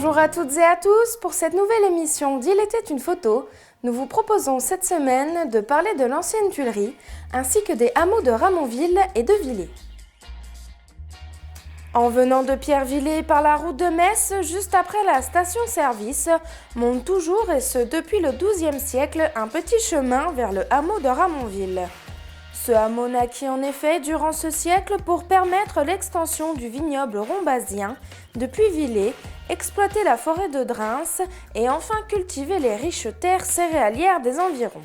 Bonjour à toutes et à tous, pour cette nouvelle émission d'Il était une photo, nous vous proposons cette semaine de parler de l'ancienne Tuilerie, ainsi que des hameaux de Ramonville et de Villers. En venant de Pierrevillers par la route de Metz, juste après la station-service, monte toujours, et ce depuis le XIIe siècle, un petit chemin vers le hameau de Ramonville. Ce hameau naquit en effet durant ce siècle pour permettre l'extension du vignoble rombasien depuis Villers, exploiter la forêt de Drins et enfin cultiver les riches terres céréalières des environs.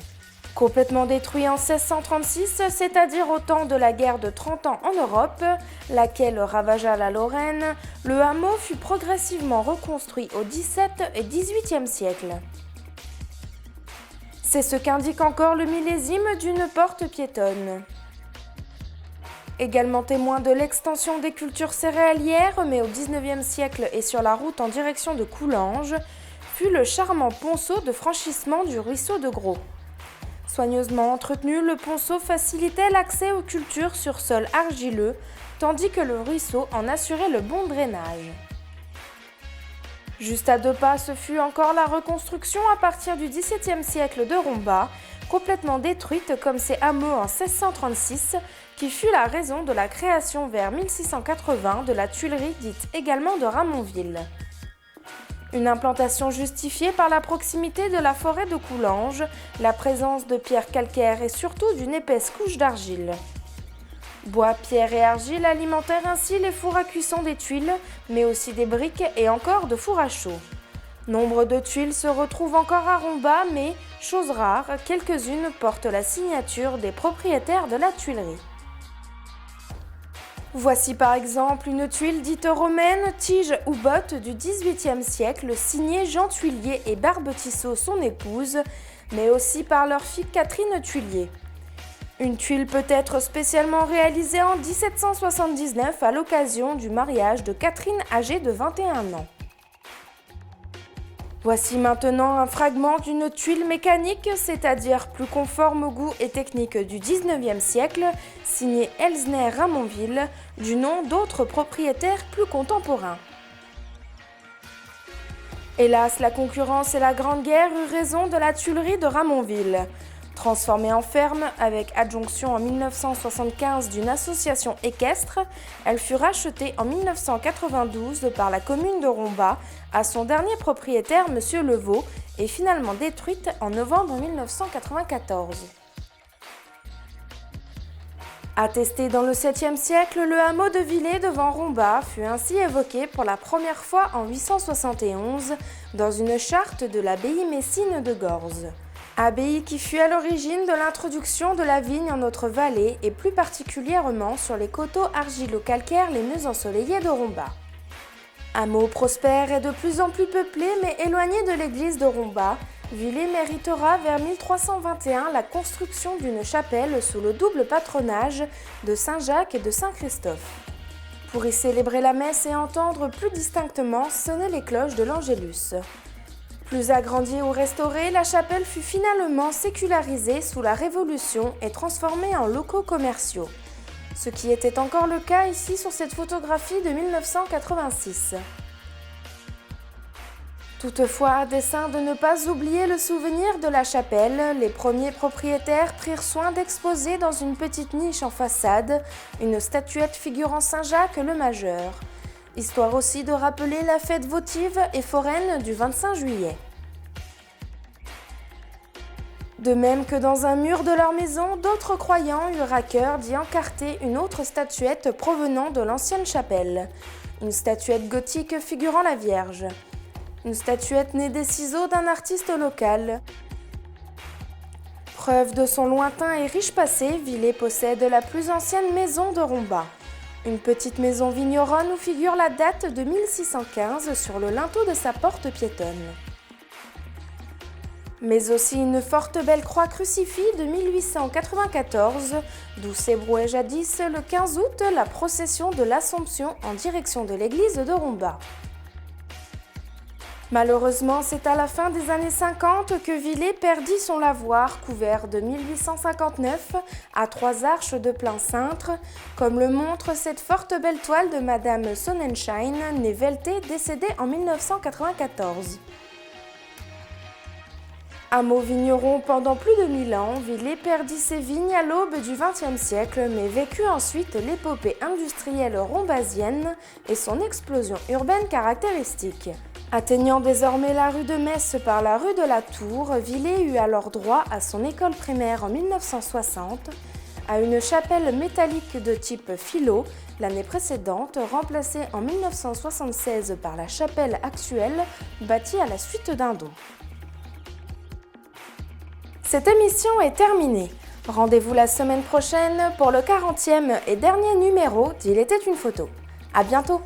Complètement détruit en 1636, c'est-à-dire au temps de la guerre de 30 ans en Europe, laquelle ravagea la Lorraine, le hameau fut progressivement reconstruit au XVIIe et XVIIIe siècle. C'est ce qu'indique encore le millésime d'une porte piétonne. Également témoin de l'extension des cultures céréalières, mais au XIXe siècle et sur la route en direction de Coulanges, fut le charmant ponceau de franchissement du ruisseau de Gros. Soigneusement entretenu, le ponceau facilitait l'accès aux cultures sur sol argileux, tandis que le ruisseau en assurait le bon drainage. Juste à 2 pas, ce fut encore la reconstruction à partir du XVIIe siècle de Romba, complètement détruite comme ses hameaux en 1636, qui fut la raison de la création vers 1680 de la Tuilerie dite également de Ramonville. Une implantation justifiée par la proximité de la forêt de Coulanges, la présence de pierres calcaires et surtout d'une épaisse couche d'argile. Bois, pierre et argile alimentèrent ainsi les fours à cuisson des tuiles, mais aussi des briques et encore de fours à chaud. Nombre de tuiles se retrouvent encore à Romba, mais, chose rare, quelques-unes portent la signature des propriétaires de la tuilerie. Voici par exemple une tuile dite romaine, tige ou botte du XVIIIe siècle, signée Jean Tuilier et Barbe Tissot, son épouse, mais aussi par leur fille Catherine Tuilier. Une tuile peut être spécialement réalisée en 1779 à l'occasion du mariage de Catherine âgée de 21 ans. Voici maintenant un fragment d'une tuile mécanique, c'est-à-dire plus conforme au goût et technique du XIXe siècle, signée Elsner Ramonville, du nom d'autres propriétaires plus contemporains. Hélas, la concurrence et la Grande Guerre eurent raison de la Tuilerie de Ramonville. Transformée en ferme avec adjonction en 1975 d'une association équestre, elle fut rachetée en 1992 par la commune de Romba à son dernier propriétaire, M. Levaux, et finalement détruite en novembre 1994. Attesté dans le 7e siècle, le hameau de Villers devant Romba fut ainsi évoqué pour la première fois en 871 dans une charte de l'abbaye messine de Gorze. Abbaye qui fut à l'origine de l'introduction de la vigne en notre vallée et plus particulièrement sur les coteaux argilo-calcaires les mieux ensoleillés de Romba. Hameau prospère et de plus en plus peuplé mais éloigné de l'église de Romba, Villers méritera vers 1321 la construction d'une chapelle sous le double patronage de Saint-Jacques et de Saint-Christophe. Pour y célébrer la messe et entendre plus distinctement sonner les cloches de l'Angélus. Plus agrandie ou restaurée, la chapelle fut finalement sécularisée sous la Révolution et transformée en locaux commerciaux. Ce qui était encore le cas ici sur cette photographie de 1986. Toutefois, à dessein de ne pas oublier le souvenir de la chapelle, les premiers propriétaires prirent soin d'exposer dans une petite niche en façade une statuette figurant Saint-Jacques le Majeur. Histoire aussi de rappeler la fête votive et foraine du 25 juillet. De même que dans un mur de leur maison, d'autres croyants eurent à cœur d'y encarter une autre statuette provenant de l'ancienne chapelle, une statuette gothique figurant la Vierge. Une statuette née des ciseaux d'un artiste local. Preuve de son lointain et riche passé, Villers possède la plus ancienne maison de Romba. Une petite maison vigneronne où figure la date de 1615 sur le linteau de sa porte piétonne. Mais aussi une forte belle croix crucifix de 1894, d'où s'ébrouait jadis le 15 août la procession de l'Assomption en direction de l'église de Romba. Malheureusement, c'est à la fin des années 50 que Villers perdit son lavoir couvert de 1859 à 3 arches de plein cintre, comme le montre cette forte belle toile de Madame Sonnenschein, née Velté, décédée en 1994. Hameau vigneron pendant plus de 1000 ans, Villers perdit ses vignes à l'aube du XXe siècle, mais vécut ensuite l'épopée industrielle rombasienne et son explosion urbaine caractéristique. Atteignant désormais la rue de Metz par la rue de la Tour, Villers eut alors droit à son école primaire en 1960, à une chapelle métallique de type Filot l'année précédente, remplacée en 1976 par la chapelle actuelle, bâtie à la suite d'un don. Cette émission est terminée. Rendez-vous la semaine prochaine pour le 40e et dernier numéro d'Il était une photo. À bientôt!